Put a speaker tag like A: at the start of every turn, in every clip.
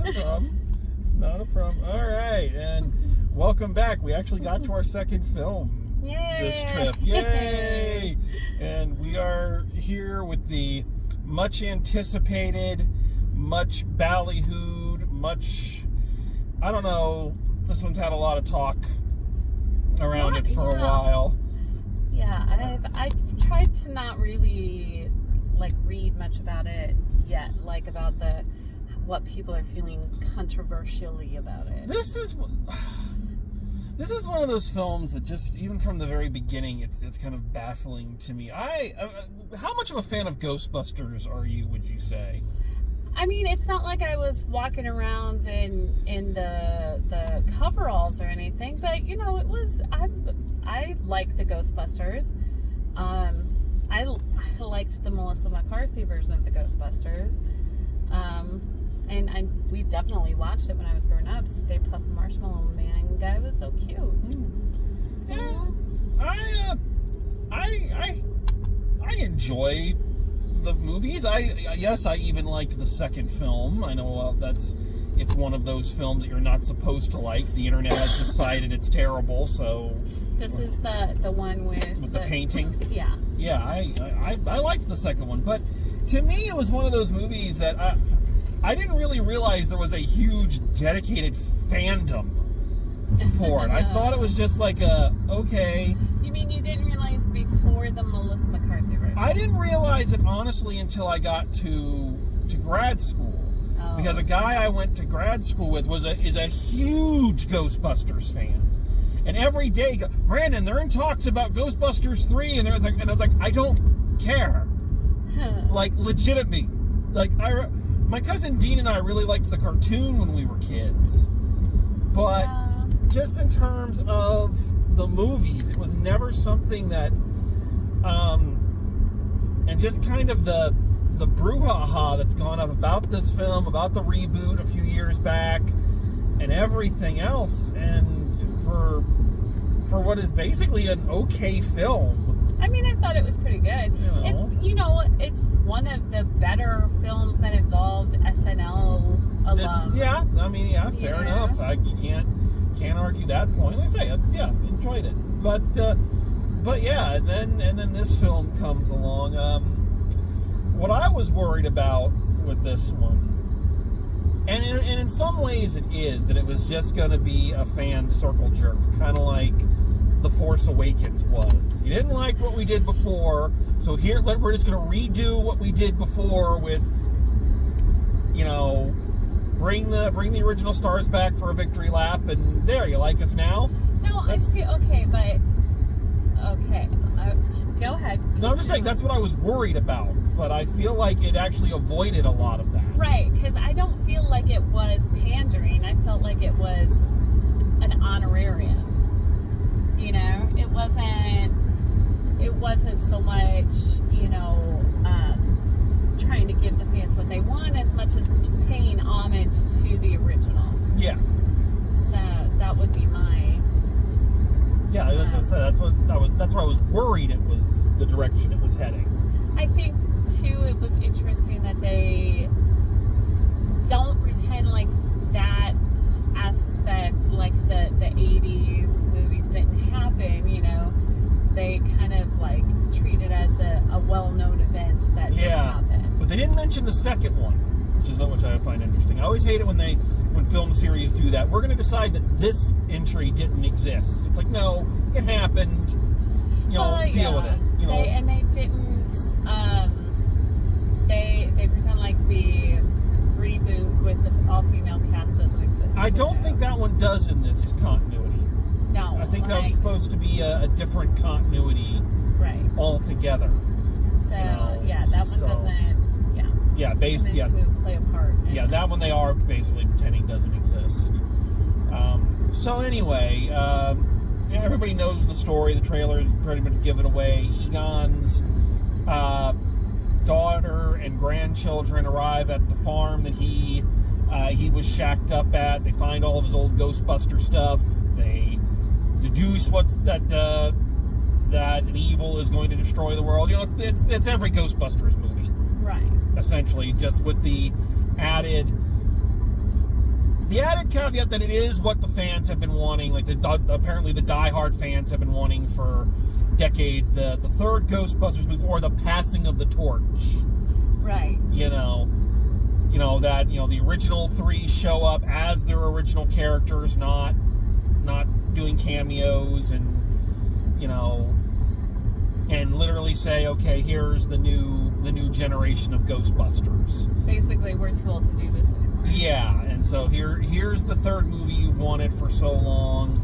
A: not a problem. It's not a problem. All right, and welcome back. We actually got to our second film this trip. Yay! And we are here with the much anticipated, much ballyhooed, much, I don't know, this one's had a lot of talk around it for a while.
B: Yeah, I've tried to not really read much about it yet, about what people are feeling controversially about it.
A: This is one of those films that just, even from the very beginning, it's kind of baffling to me. How much of a fan of Ghostbusters are you, would you say?
B: I mean, it's not like I was walking around in the coveralls or anything, but it was. I like the Ghostbusters. I liked the Melissa McCarthy version of the Ghostbusters, and we definitely watched it when I was growing up. Stay Puft Marshmallow Man guy was so cute.
A: Yeah, I enjoy the movies. I even liked the second film. I know it's one of those films that you're not supposed to like. The internet has decided it's terrible, so.
B: This is the one with
A: the painting.
B: Yeah.
A: Yeah, I liked the second one, but to me it was one of those movies that I didn't really realize there was a huge dedicated fandom for it. I thought it was just okay.
B: You mean you didn't realize before the Melissa McCarthy version?
A: I didn't realize it honestly until I got to grad school.
B: Oh.
A: Because a guy I went to grad school with is a huge Ghostbusters fan. And every day, Brandon, they're in talks about Ghostbusters 3, and I was like, I don't care. Legitimately. My cousin Dean and I really liked the cartoon when we were kids. But just in terms of the movies, it was never something that, and just kind of the brouhaha that's gone up about this film, about the reboot a few years back, and everything else, and for what is basically an okay film.
B: I mean, I thought it was pretty good. It's one of the better films that involved SNL alum.
A: Fair enough. You can't argue that point. Like I say, enjoyed it. But yeah, and then this film comes along. What I was worried about with this one, and in some ways it is, that it was just going to be a fan circle jerk, kind of like The Force Awakens was. You didn't like what we did before, so here we're just going to redo what we did before with, bring the original stars back for a victory lap, and there, you like us now?
B: No, I see. Okay, but go ahead.
A: No, I'm just saying that's what I was worried about, but I feel like it actually avoided a lot of that.
B: Right, because I don't feel like it was pandering. I felt like it was an honorarium. It wasn't so much, trying to give the fans what they want as much as paying homage to the original.
A: Yeah.
B: So that would be my.
A: Yeah, that's what I was worried it was the direction it was heading.
B: I think too, it was interesting that they don't pretend like that aspect, like the 80s movies didn't happen, They kind of treat it as a well-known event that didn't happen.
A: But they didn't mention the second one, which I find interesting. I always hate it when film series do that. We're going to decide that this entry didn't exist. It's like, no, it happened. Deal with it.
B: They didn't. They pretend like the reboot with the all-female cast doesn't exist.
A: I don't think that one does in this continuity.
B: No,
A: I think that was supposed to be a different continuity,
B: right? Altogether. So that one doesn't. To play a part.
A: Yeah, that one they are basically pretending doesn't exist. So anyway, everybody knows the story. The trailers pretty much give it away. Egon's daughter and grandchildren arrive at the farm that he was shacked up at. They find all of his old Ghostbuster stuff. They deduce that an evil is going to destroy the world. It's every Ghostbusters movie,
B: right?
A: Essentially, just with the added The added caveat that it is what the fans have been wanting, like apparently the diehard fans have been wanting for decades, the third Ghostbusters movie, or the passing of the torch.
B: Right.
A: The original three show up as their original characters, not doing cameos, and and literally say, okay, here's the new generation of Ghostbusters.
B: Basically, we're too old to do this anymore.
A: Yeah, and so here's the third movie you've wanted for so long,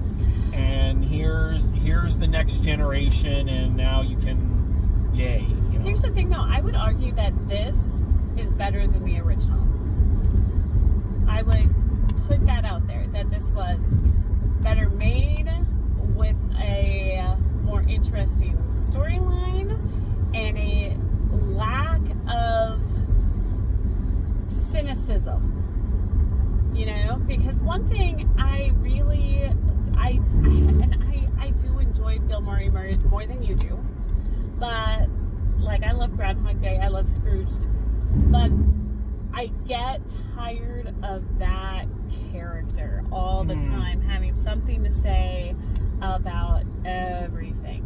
A: and here's the next generation, and now you can, yay.
B: Here's the thing, though. I would argue that this is better than the original. I would put that out there, that this was better made, with a more interesting storyline, and a lack of cynicism. Because one thing I do enjoy Bill Murray more than you do, but I love Groundhog Day, I love Scrooged, but I get tired of that character all the time having something to say about everything,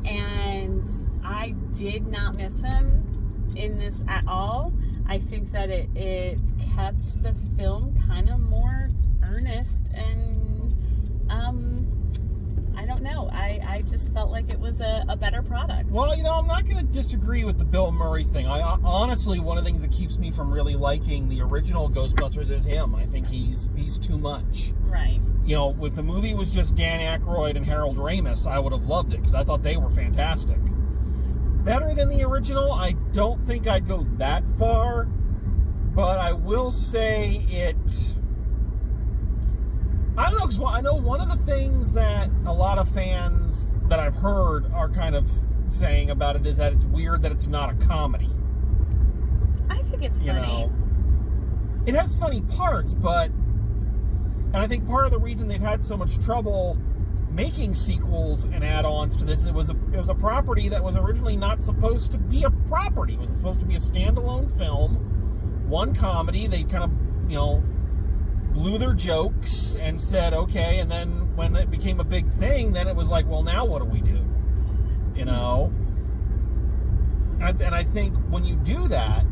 B: and I did not miss him in this at all. I think that it kept the film kind of more earnest, and I don't know, I just felt like it was a better product.
A: Well, I'm not going to disagree with the Bill Murray thing. I honestly, one of the things that keeps me from really liking the original Ghostbusters is him. I think he's too much.
B: Right.
A: If the movie was just Dan Aykroyd and Harold Ramis, I would have loved it, because I thought they were fantastic. Better than the original, I don't think I'd go that far, but I will say it... I don't know, because I know one of the things that a lot of fans that I've heard are kind of saying about it is that it's weird that it's not a comedy.
B: I think it's funny.
A: It has funny parts, and I think part of the reason they've had so much trouble making sequels and add-ons to this, it was a property that was originally not supposed to be a property. It was supposed to be a standalone film, one comedy. They kind of, blew their jokes and said, okay, and then when it became a big thing, then it was like, well, now what do we do? And I think when you do that,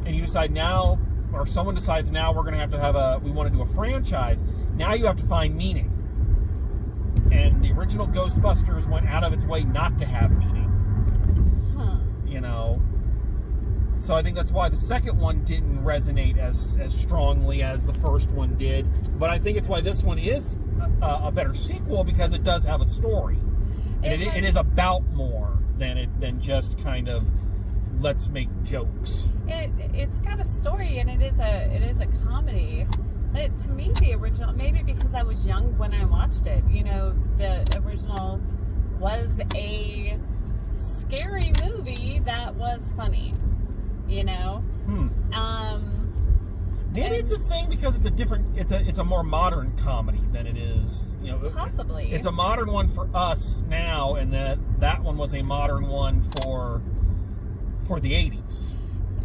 A: and you decide now, or someone decides now we want to do a franchise, now you have to find meaning. And the original Ghostbusters went out of its way not to have meaning. So I think that's why the second one didn't resonate as strongly as the first one did. But I think it's why this one is a better sequel, because it does have a story. And it is about more than just kind of let's make jokes.
B: It's got a story, and it is a comedy. But to me, the original, maybe because I was young when I watched it, the original was a scary movie that was funny.
A: Maybe it's a thing because it's a more modern comedy than it is,
B: possibly.
A: It's a modern one for us now, and that one was a modern one for the 80s.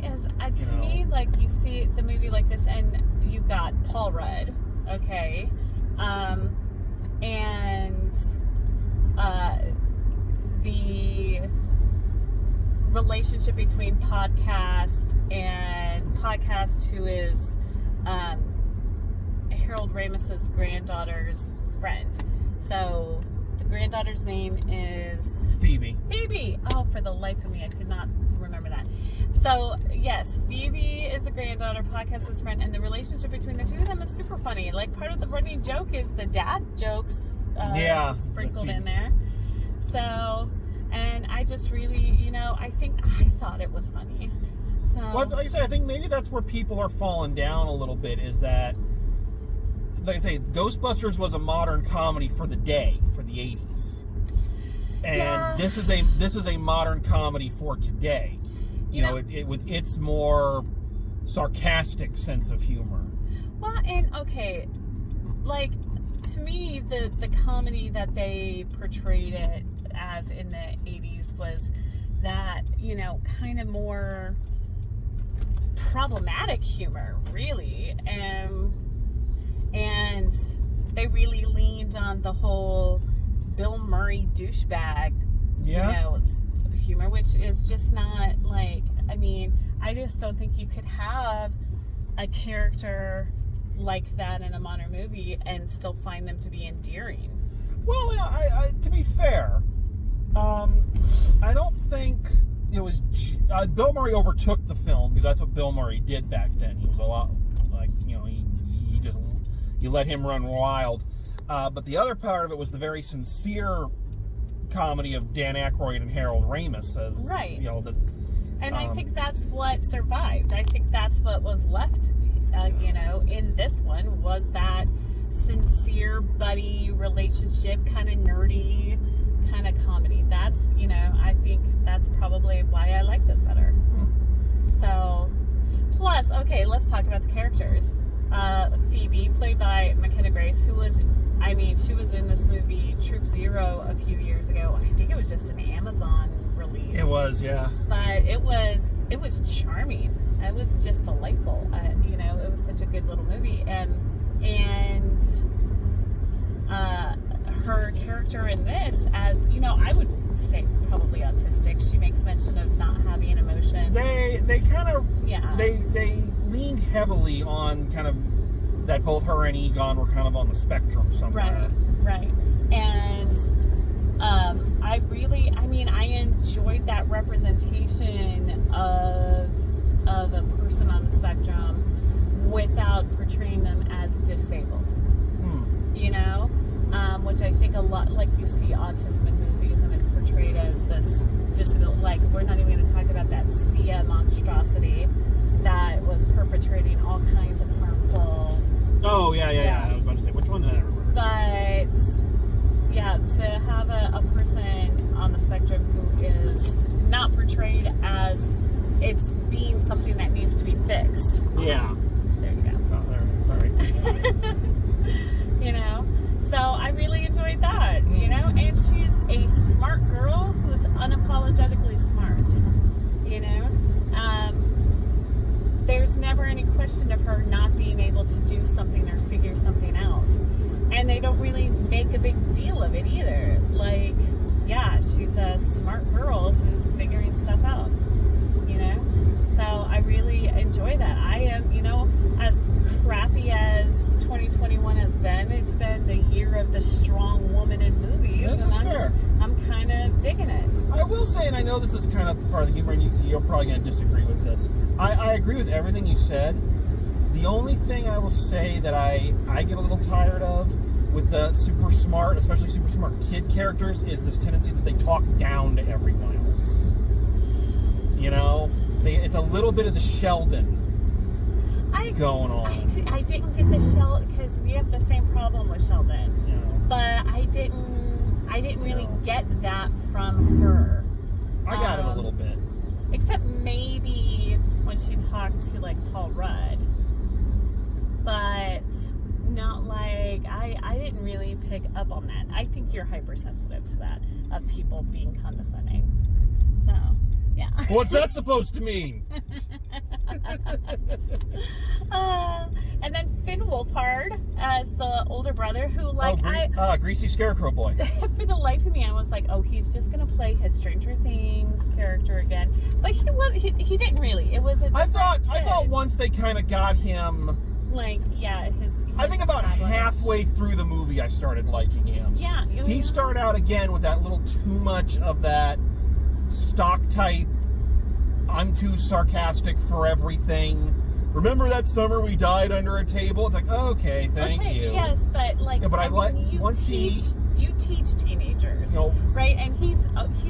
B: To me, you see the movie like this, and you've got Paul Rudd, okay, and the relationship between Podcast, who is Harold Ramis's granddaughter's friend. So the granddaughter's name is
A: Phoebe.
B: Oh, for the life of me, I could not remember that. So yes, Phoebe is the granddaughter, Podcast's friend, and the relationship between the two of them is super funny. Part of the running joke is the dad jokes sprinkled in there. So, and I just really, I thought it was funny. So,
A: well, like I said, I think maybe that's where people are falling down a little bit, is that, like I say, Ghostbusters was a modern comedy for the day, for the 80s. And this is a modern comedy for today. It with its more sarcastic sense of humor.
B: Well, and okay, to me, the comedy that they portrayed it as in the 80s was that, kind of more problematic humor, really. And And they really leaned on the whole Bill Murray douchebag, humor, which is just not like, I mean, I just don't think you could have a character like that in a modern movie and still find them to be endearing.
A: Well, I to be fair, I don't think it was Bill Murray overtook the film, because that's what Bill Murray did back then. He was a lot like, you let him run wild. But the other part of it was the very sincere comedy of Dan Aykroyd and Harold Ramis, as
B: right.
A: And
B: I think that's what survived. I think that's what was left, in this one, was that sincere buddy relationship, kind of nerdy kind of comedy. That's, I think that's probably why I like this better. So, plus, okay, let's talk about the characters. Phoebe, played by McKenna Grace, she was in this movie Troop Zero a few years ago. I think it was just an Amazon release.
A: It was, yeah.
B: But it was charming. It was just delightful. It was such a good little movie, and her character in this, as I would say probably autistic. She makes mention of not having emotions.
A: They kind of they leaned heavily on kind of that both her and Egon were kind of on the spectrum somewhere.
B: Right. And I enjoyed that representation of a person on the spectrum without portraying them as disabled. Which I think a lot, like you see autism in movies and it's portrayed as this disability. Like, we're not even going to talk about that Sia monstrosity that was perpetrating all kinds of harmful.
A: Oh, yeah. I was about to say, which one did I remember?
B: But, yeah, to have a person on the spectrum who is not portrayed as it's being something that needs to be fixed.
A: Yeah.
B: There you go.
A: Oh, there. Sorry.
B: So I really enjoyed that, and she's a smart girl who's unapologetically smart, there's never any question of her not being able to do something or figure something out, and they don't really make a big deal of it either. Like, yeah, she's a smart girl who's figuring stuff out, so I really enjoy that. I am, as crappy as 2021 has been, it's been the year of the strong woman in movies.
A: This is fair.
B: I'm kind of digging it.
A: I will say, and I know this is kind of part of the humor, and you're probably going to disagree with this. I agree with everything you said. The only thing I will say that I get a little tired of with the super smart, especially super smart kid characters, is this tendency that they talk down to everyone else. It's a little bit of the Sheldon going on.
B: I didn't get the Sheldon, because we have the same problem with Sheldon. But I didn't really get that from her.
A: I got it a little bit.
B: Except maybe when she talked to, like, Paul Rudd. But not like, I didn't really pick up on that. I think you're hypersensitive to that, of people being condescending. So, yeah.
A: What's that supposed to mean?
B: And then Finn Wolfhard as the older brother, who, like,
A: Greasy Scarecrow Boy.
B: For the life of me, I was like, oh, he's just gonna play his Stranger Things character again. But he didn't really. It was a
A: I thought once they kind of got him,
B: like, yeah,
A: I think about halfway through the movie I started liking him.
B: Yeah.
A: He started out again with that little too much of that stock type, I'm too sarcastic for everything. Remember that summer we died under a table? It's like, okay, thank you.
B: Yes, but like, you teach teenagers, right? And he's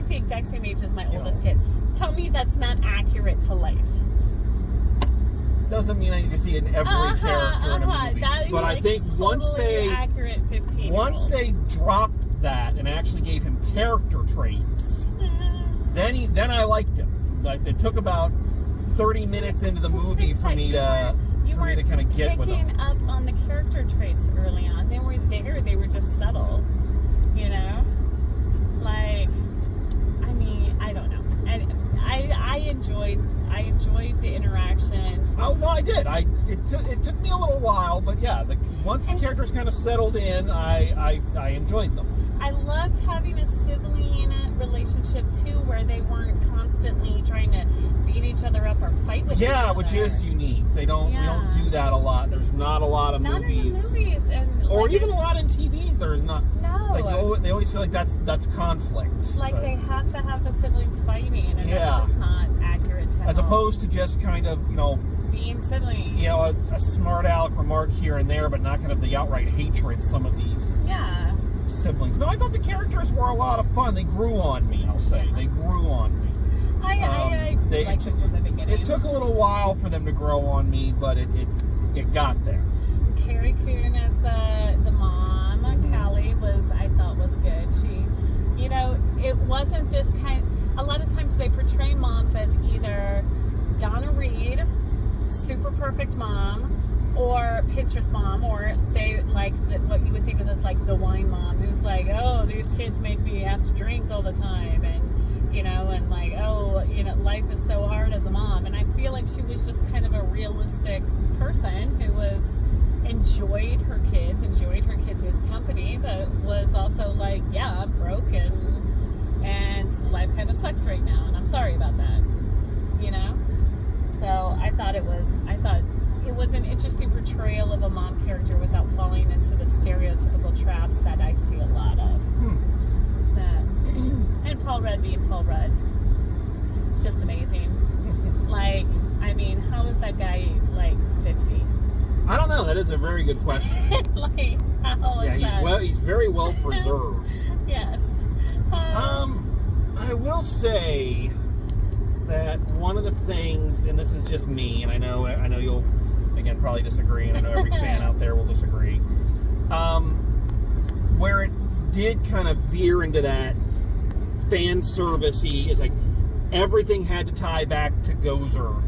B: the exact same age as my oldest kid. Tell me that's not accurate to life.
A: Doesn't mean I need to see it in every character in a movie. But I think once they dropped that and actually gave him character traits, then I liked him. Like, it took about 30 minutes into the movie for me to kind of get with them.
B: Picking up on the character traits early on. They were there. They were just subtle. Like, I mean, I don't know. And I enjoyed the interactions.
A: Oh no, I did. I it took me a little while, but yeah, once the characters kind of settled in, I enjoyed them.
B: I loved having a sibling relationship too, where they weren't constantly trying to beat each other up or fight with each other.
A: Yeah, which is unique. We don't do that a lot. There's not a lot of movies.
B: In the movies, and
A: or even a lot in TV. There's not.
B: No.
A: Like they always feel like that's conflict.
B: Like they have to have the siblings fighting, and that's just not accurate to
A: as opposed to just kind of
B: being siblings.
A: A smart aleck remark here and there, but not kind of the outright hatred some of these siblings. No, I thought the characters were a lot of fun. They grew on me, I'll say. They grew on me.
B: I liked it from the beginning.
A: It took a little while for them to grow on me, but it got there.
B: Carrie Coon as the mom, Callie, I thought was good. She, it wasn't this kind. A lot of times they portray moms as either Donna Reed, super perfect mom, or Pinterest mom, or they like what you would think of as like the wine mom, who's like, oh, these kids make me have to drink all the time, and and like, oh, life is so hard as a mom. And I feel like she was just kind of a realistic person who enjoyed her kids' company, but was also like, yeah, I'm broke and life kind of sucks right now, and I'm sorry about that, So I thought it was an interesting portrayal of a mom character without falling into the stereotypical traps that I see a lot of. And Paul Rudd being Paul Rudd, it's just amazing. Like, I mean, how is that guy like 50?
A: I don't know. That is a very good question.
B: Like, how is that?
A: He's very well preserved.
B: Yes.
A: I will say that one of the things, and this is just me, and I know you'll again probably disagree, and I know every fan out there will disagree. Where it did kind of veer into that fan service-y, is like everything had to tie back to Gozer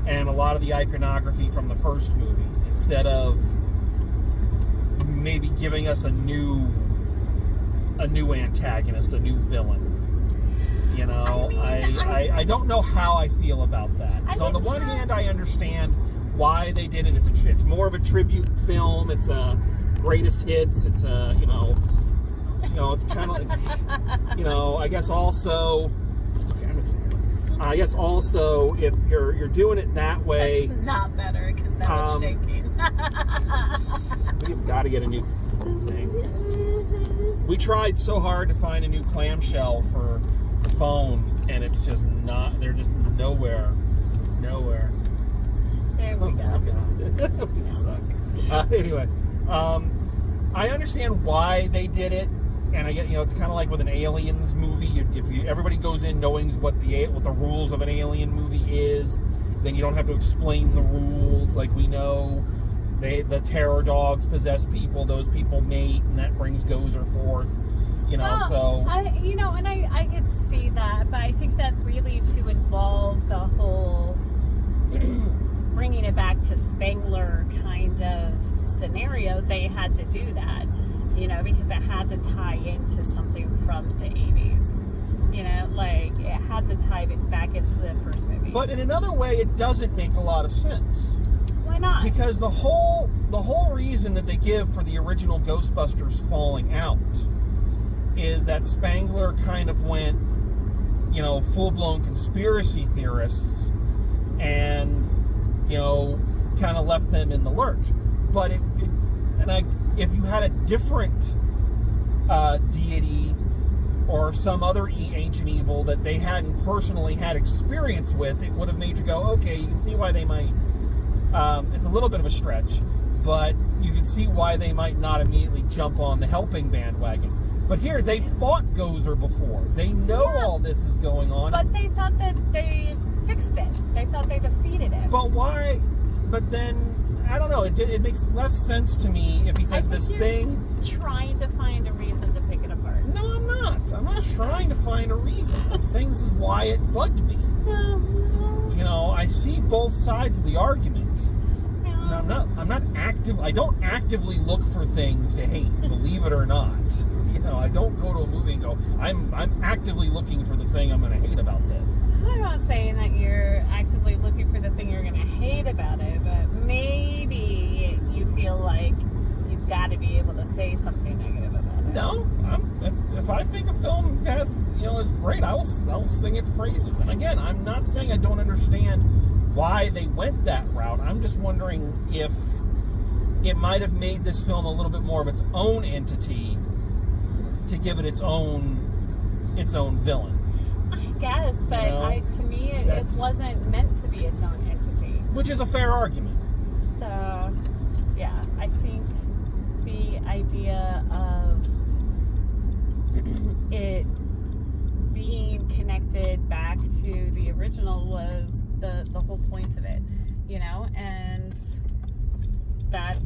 A: and a lot of the iconography from the first movie, instead of maybe giving us a new antagonist, a new villain. I don't know how I feel about that. So on the one hand, I understand why they did it. It's more of a tribute film. It's a greatest hits. It's a it's kind of like, I guess also if you're doing it that way,
B: that's not better because that was shaking.
A: We've got to get a new thing. We tried so hard to find a new clamshell for the phone, and it's just not. They're just nowhere.
B: There we go.
A: We suck. Anyway, I understand why they did it, and I get it's kind of like with an Aliens movie. Everybody goes in knowing what the rules of an Alien movie is, then you don't have to explain the rules. Like, we know the terror dogs possess people; those people mate, and that brings Gozer forth.
B: I could see that, but I think that really to involve the whole bringing it back to Spangler kind of scenario, they had to do that, because it had to tie into something from the 80s. Like, it had to tie it back into the first movie.
A: But in another way, it doesn't make a lot of sense.
B: Why not?
A: Because the whole reason that they give for the original Ghostbusters falling out is that Spangler kind of went, full-blown conspiracy theorists and, kind of left them in the lurch. But if you had a different deity or some other ancient evil that they hadn't personally had experience with, it would have made you go, okay, you can see why they might, it's a little bit of a stretch, but you can see why they might not immediately jump on the helping bandwagon. But here, they fought Gozer before. They know all this is going on.
B: But they thought that they fixed it. They thought they defeated it.
A: But why? But then, I don't know. It makes less sense to me if he says this thing.
B: Trying to find a reason to pick it apart.
A: No, I'm not. I'm not trying to find a reason. I'm saying this is why it bugged me. I see both sides of the argument. And I don't actively look for things to hate, believe it or not. I don't go to a movie and go, I'm actively looking for the thing I'm going to hate about this.
B: I'm not saying that you're actively looking for the thing you're going to hate about it, but maybe you feel like you've got to be able to say something negative about it.
A: No, if I think a film has, is great, I'll sing its praises. And again, I'm not saying I don't understand why they went that route. I'm just wondering if it might have made this film a little bit more of its own entity to give it its own villain.
B: I guess, but to me, it wasn't meant to be its own entity.
A: Which is a fair argument.
B: So, yeah, I think the idea of it being connected back to the original was the whole point of it, and that's,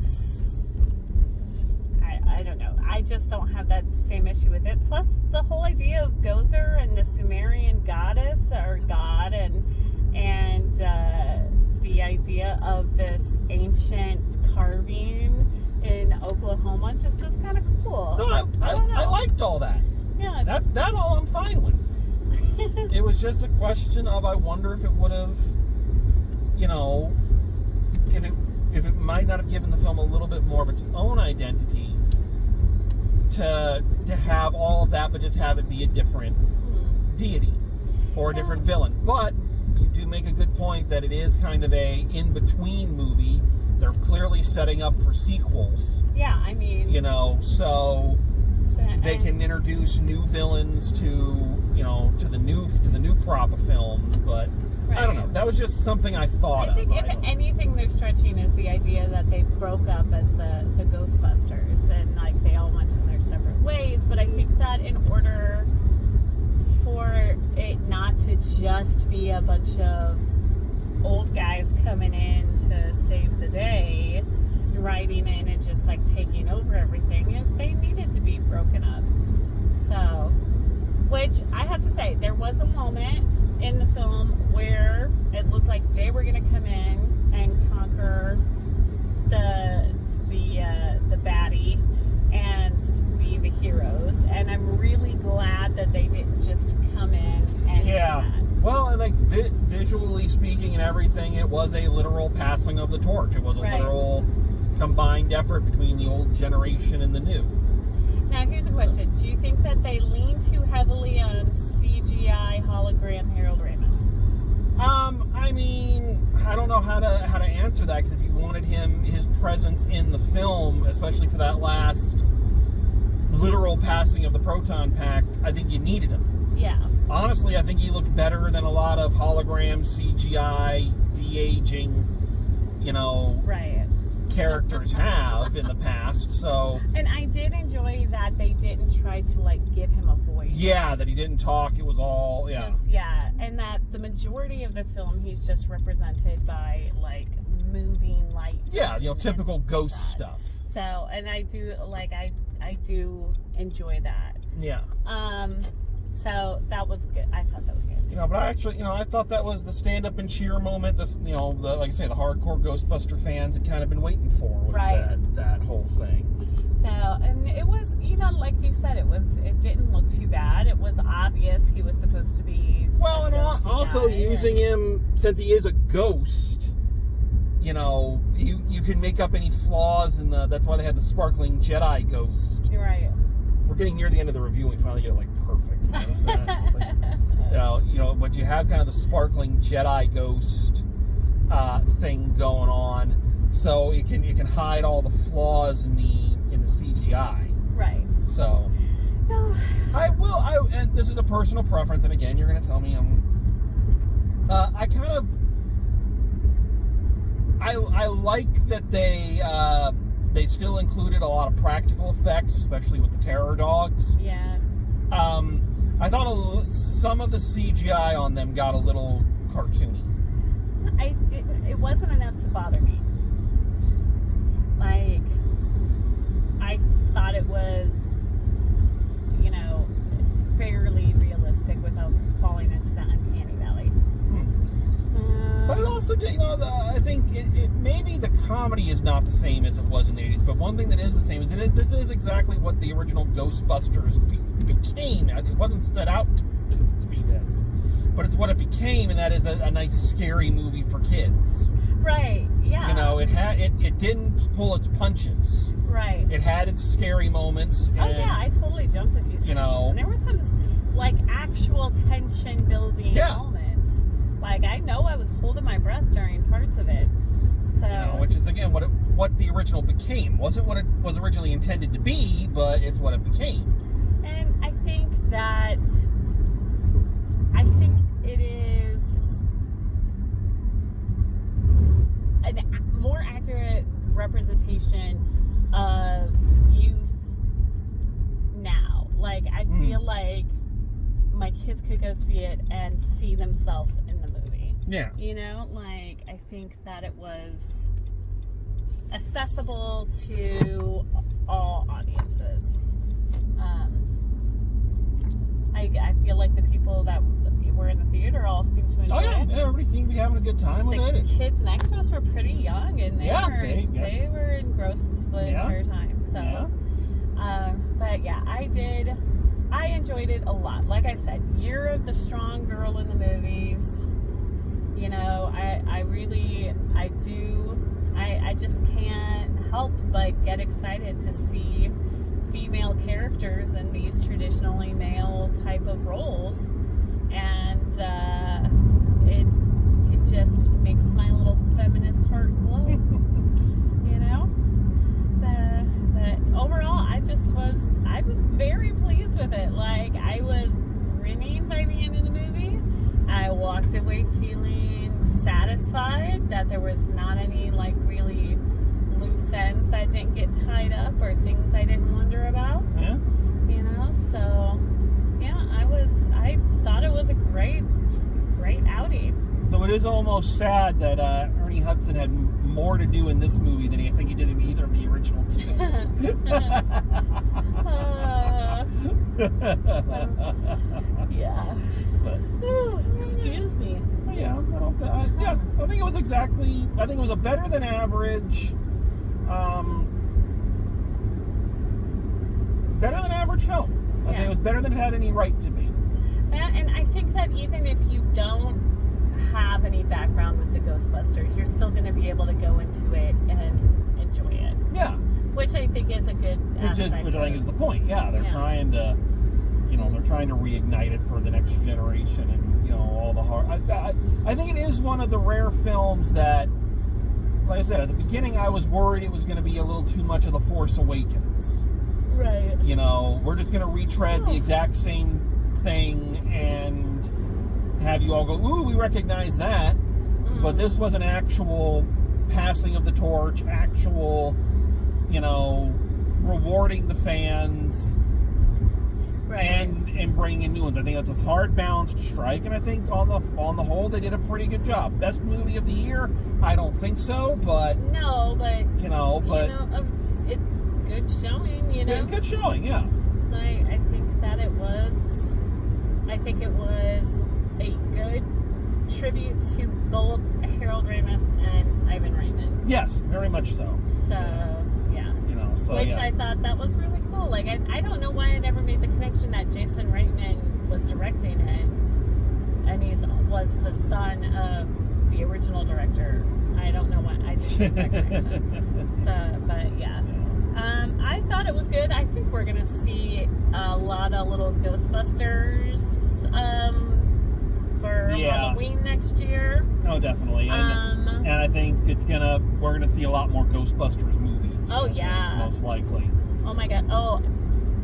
B: I don't know. I just don't have that same issue with it. Plus, the whole idea of Gozer and the Sumerian goddess or god, and the idea of this ancient carving in Oklahoma just is kind of cool.
A: No, I liked all that.
B: Yeah.
A: That all I'm fine with. It was just a question of, I wonder if it would have, if it might not have given the film a little bit more of its own identity to have all of that, but just have it be a different deity or a different villain. But you do make a good point that it is kind of a in-between movie. They're clearly setting up for sequels.
B: Yeah, I mean,
A: so they can introduce new villains to the new crop of films. But right. I don't know. That was just something I thought of.
B: I think if anything they're stretching is the idea that they broke up as the Ghostbusters and like they all went in their separate ways. But I think that in order for it not to just be a bunch of old guys coming in to save the day, riding in and just like taking over everything, they needed to be broken up. So, which I have to say, there was a moment in the film where it looked like they were going to come in and conquer the baddie and be the heroes, and I'm really glad that they didn't just come in and do that.
A: Well, and like visually speaking and everything, it was a literal passing of the torch. It was a literal combined effort between the old generation and the new.
B: Now, here's a question. Do you think that they lean too heavily on CGI hologram Harold Ramis?
A: I mean, I don't know how to answer that, because if you wanted his presence in the film, especially for that last literal passing of the proton pack, I think you needed him.
B: Yeah.
A: Honestly, I think he looked better than a lot of hologram CGI de-aging, characters have in the past. So,
B: and I did enjoy that they didn't try to like give him a voice.
A: Yeah, that he didn't talk. It was all
B: and that the majority of the film he's just represented by like moving lights.
A: Yeah, typical ghost stuff.
B: So, and I do I do enjoy that.
A: Yeah.
B: So that was good. I thought that was good.
A: But I actually, I thought that was the stand-up and cheer moment that, like I say, the hardcore Ghostbuster fans had kind of been waiting for. Was that whole thing.
B: So, and it was, like you said, it didn't look too bad. It was obvious he was supposed to be.
A: Well, and also using him, since he is a ghost, you can make up any flaws in that's why they had the sparkling Jedi ghost.
B: You're right.
A: We're getting near the end of the review and we finally get it perfect. You notice that? It's like, but you have kind of the sparkling Jedi ghost thing going on, so it can hide all the flaws in the CGI. Right. So and this is a personal preference, and again, you're going to tell me I like that they still included a lot of practical effects, especially with the terror dogs.
B: Yes.
A: I thought some of the CGI on them got a little cartoony.
B: It wasn't enough to bother me. Like, I thought it was, fairly realistic without falling into the uncanny valley.
A: But it also did, I think maybe the comedy is not the same as it was in the 80s, but one thing that is the same is that this is exactly what the original Ghostbusters became. It wasn't set out to be this. but it's what it became, and that is a nice scary movie for kids.
B: Right. Yeah.
A: You know, it didn't pull its punches.
B: Right.
A: It had its scary moments. And,
B: oh yeah, I totally jumped a few times.
A: You know,
B: and there were some like actual tension building moments. Like I know I was holding my breath during parts of it. So
A: you know, which is again what the original became. Wasn't what it was originally intended to be, but it's what it became.
B: And I think it is a more accurate representation of youth now. Like I feel like my kids could go see it and see themselves in the movie.
A: Yeah.
B: You know, like I think that it was accessible to all audiences. I feel like the people that were in the theater all seemed to enjoy it.
A: Everybody seemed to be having a good time with it.
B: The kids next to us were pretty young, and they were engrossed the entire time. So, but yeah, I enjoyed it a lot. Like I said, you're the strong girl in the movies. You know, I just can't help but get excited to see female characters in these traditionally male type of roles, and it just makes my little feminist heart glow. You know, so but overall I was very pleased with it. Like I was grinning by the end of the movie. I walked away feeling satisfied that there was not any like really loose ends that didn't get tied up or things I didn't wonder about.
A: Yeah.
B: You know, so yeah, I thought it was a great outing.
A: Though it is almost sad that Ernie Hudson had more to do in this movie than I think he did in either of the original two.
B: Yeah.
A: But,
B: excuse me.
A: Yeah, I think it was I think it was a better than average, film. I think it was better than it had any right to be.
B: And I think that even if you don't have any background with the Ghostbusters, you're still going to be able to go into it and enjoy it.
A: Yeah.
B: Which I think is a good aspect.
A: Which I think is the point. Yeah, they're trying to, they're trying to reignite it for the next generation, and all the hard. I think it is one of the rare films that, like I said, at the beginning I was worried it was going to be a little too much of The Force Awakens.
B: Right.
A: We're just going to retread the exact same thing and have you all go, ooh, we recognize that. But this was an actual passing of the torch, actual, rewarding the fans. Right. And bringing in new ones. I think that's a hard balance to strike, and I think on the whole they did a pretty good job. Best movie of the year? I don't think so, but
B: good showing.
A: Good showing, yeah.
B: I think that it was. I think it was a good tribute to both Harold Ramis and Ivan Reitman.
A: Yes, very much so.
B: So yeah. Which I thought that was really cool. Like I don't know why I never made the connection that Jason Reitman was directing it, and he was the son of the original director. I don't know why I didn't make that connection. But yeah. I thought it was good. I think we're gonna see a lot of little Ghostbusters for Halloween next year.
A: Oh, definitely. And I think we're gonna see a lot more Ghostbusters movies.
B: Oh yeah,
A: most likely.
B: Oh my god. Oh,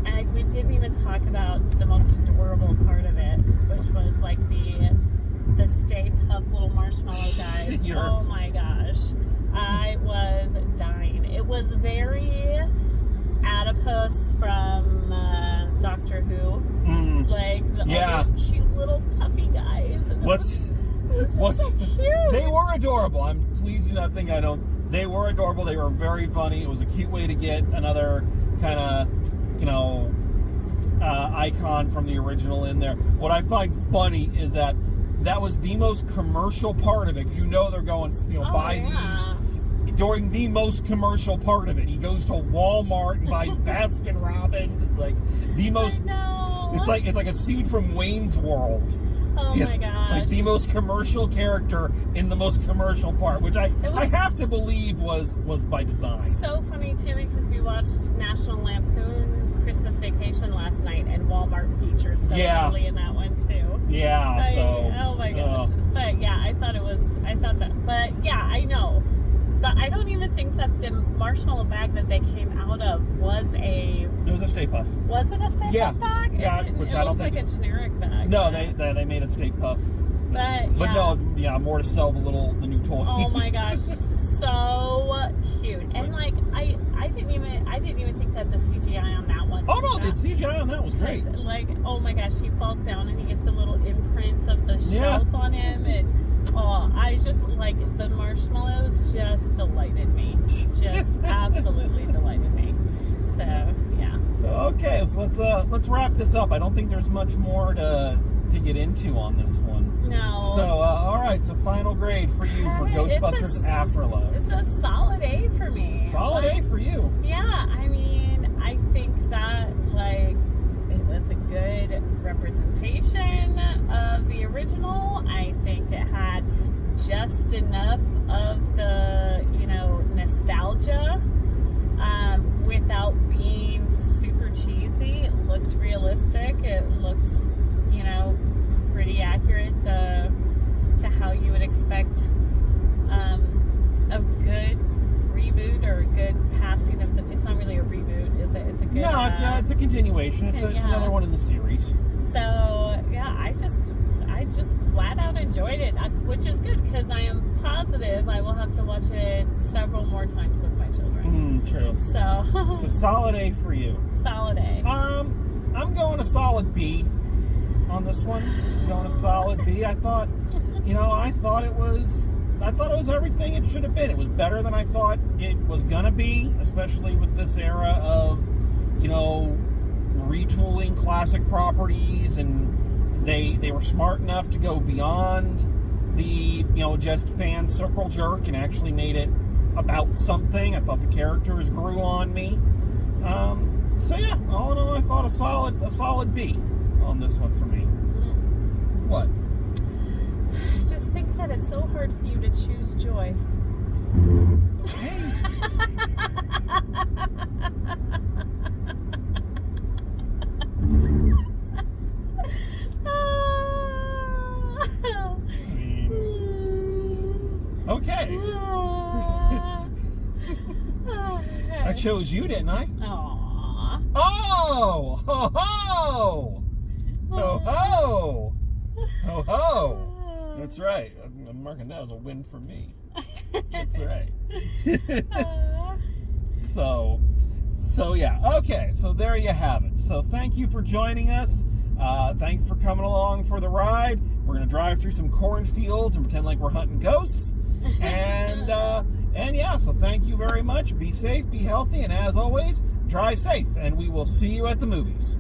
B: and we didn't even talk about the most adorable part of it, which was like the Stay Puft little marshmallow guys. Oh my gosh, I was dying. It was very Adipose from Doctor Who. Like all these cute little puffy guys. And What's so cute?
A: They were adorable. I'm pleased you not think I don't. They were adorable. They were very funny. It was a cute way to get another kind of, icon from the original in there. What I find funny is that was the most commercial part of it, because they're going, buy these during the most commercial part of it. He goes to Walmart and buys Baskin Robbins. It's like the most. It's like a scene from Wayne's World.
B: Oh my gosh.
A: Like the most commercial character in the most commercial part, which I have to believe was by design.
B: So funny too, because we watched National Lampoon Christmas Vacation last night, and Walmart features so heavily in that one too.
A: Yeah.
B: Oh my gosh. But yeah, I thought that. But yeah, I know. But I don't even think that the marshmallow bag that they came out of was a...
A: It was a Stay Puft.
B: Was it a Stay Puft bag?
A: Yeah, which I don't think...
B: It looks like a generic bag.
A: No, they made a Stay Puft.
B: But
A: no, it's more to sell the new toy.
B: Oh my gosh, so cute. And like I didn't even think that the CGI on that one.
A: Oh no, the CGI on that was great.
B: Like, oh my gosh, he falls down and he gets the little imprint of the shelf on him, and I just like the marshmallows just delighted me. Just absolutely delighted me. So yeah.
A: So okay, so let's wrap this up. I don't think there's much more to get into on this one.
B: No.
A: So all right, so final grade for you for Ghostbusters Afterlife.
B: It's a solid A for me.
A: Solid A for you.
B: Yeah, I mean, I think that like it was a good representation of the original. I think it had just enough of the, nostalgia without being super cheesy. It looked realistic. It looked, pretty accurate to how you would expect a good reboot or a good passing of the... It's not really a reboot, is it? It's a good...
A: No, it's a continuation. It's another one in the series.
B: So, yeah, I just flat out enjoyed it, which is good because I am positive I will have to watch it several more times with my children.
A: True. So solid A for you.
B: Solid A.
A: I'm going a solid B on this one. I'm going a solid B. I thought it was everything it should have been. It was better than I thought it was gonna be, especially with this era of, retooling classic properties, and they were smart enough to go beyond the, just fan circle jerk and actually made it about something. I thought the characters grew on me. So yeah, all in all, I thought a solid B on this one for me. What?
B: I just think that it's so hard for you to choose joy.
A: Hey. Okay. I chose you, didn't I?
B: Aww.
A: Oh! Ho ho! Ho ho! Ho ho! That's right. I'm marking that as a win for me. That's right. So yeah. Okay. So there you have it. So thank you for joining us. Thanks for coming along for the ride. We're gonna drive through some cornfields and pretend like we're hunting ghosts. And yeah, so thank you very much. Be safe, be healthy, and as always, drive safe. And we will see you at the movies.